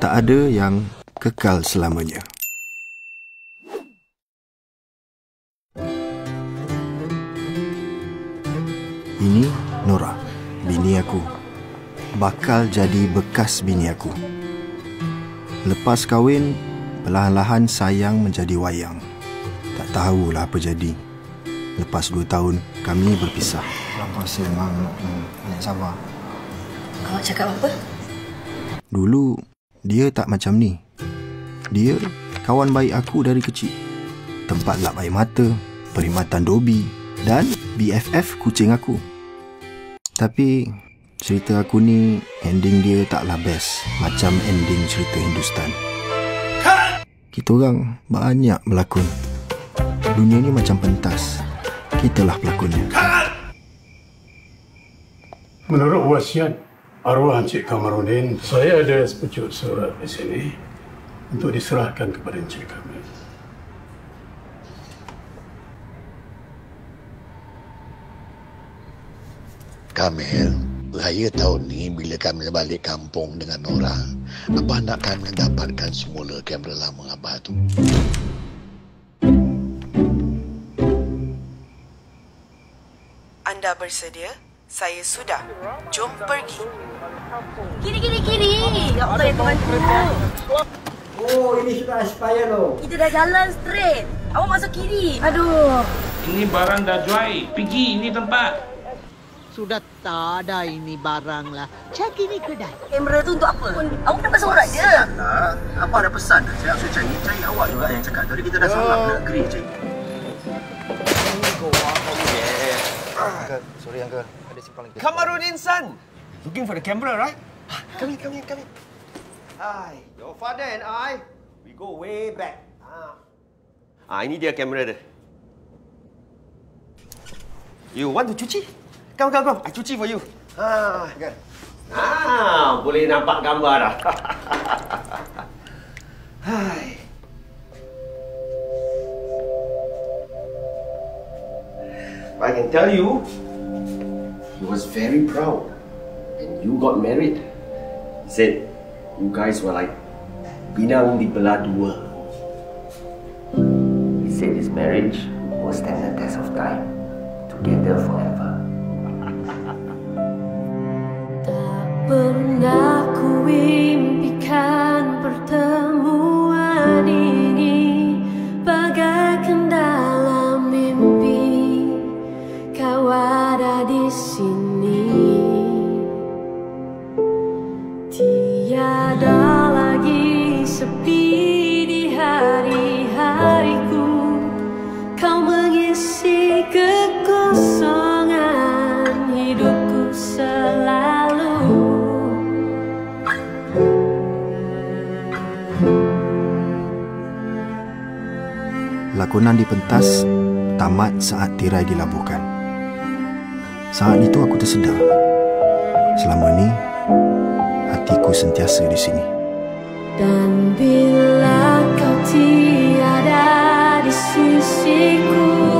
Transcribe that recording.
Tak ada yang kekal selamanya. Ini Nora, bini aku. Bakal jadi bekas bini aku. Lepas kahwin, perlahan-lahan sayang menjadi wayang. Tak tahulah apa jadi. Lepas 2 tahun, kami berpisah. Pulang puasa memang banyak sabar. Awak cakap apa? Dulu, dia tak macam ni. Dia kawan baik aku dari kecil. Tempat lap air mata, perkhidmatan dobi dan BFF kucing aku. Tapi cerita aku ni, ending dia taklah best macam ending cerita Hindustan. Kita orang banyak berlakon. Dunia ni macam pentas. Kitalah pelakonnya. Menurut wasiat arwah Encik Kamarudin, saya ada sepucuk surat di sini untuk diserahkan kepada Encik Kamil. Kamil, raya tahun ni bila Kamil balik kampung dengan orang, Abah nak Kamil dapatkan semula kamera lama Abah tu. Anda bersedia? Saya sudah. Jom pergi. Kiri. Ya Allah, ya Tuhanku. Oh, ini sudah expire loh. Kita dah jalan straight. Awak masuk kiri. Aduh. Ini barang dah dry. Pergi, ini tempat. Sudah tak ada ini barang lah. Cek ini kedai. Kamera tu untuk apa? Awak kenapa sorak je? Tak, apa ada pesan? Saya langsung cari awak juga yang cakap. Tadi kita dah salam nak agree, cik. Uncle, sorry uncle. Ada simpan lagi. Kamarudin son, looking for the camera, right? Come in. Hi, your father and I, we go way back. Ini dia kamera dia. You want to cuci? Come. I cuci for you. Uncle. Boleh nampak gambar dah. Hai. I can tell you, he was very proud. And you got married. He said, you guys were like pinang di belah dua. He said his marriage will stand the test of time. Together forever. Tak pernah ku impikan pertemuan ini, bagaikan dalam mimpi. Kau ada di sini, tiada lagi sepi di hari-hariku. Kau mengisi kekosongan hidupku selalu. Lakonan di pentas tamat saat tirai dilabuhkan. Saat itu aku tersedar, selama ni hatiku sentiasa di sini. Dan bila kau tiada di sisiku,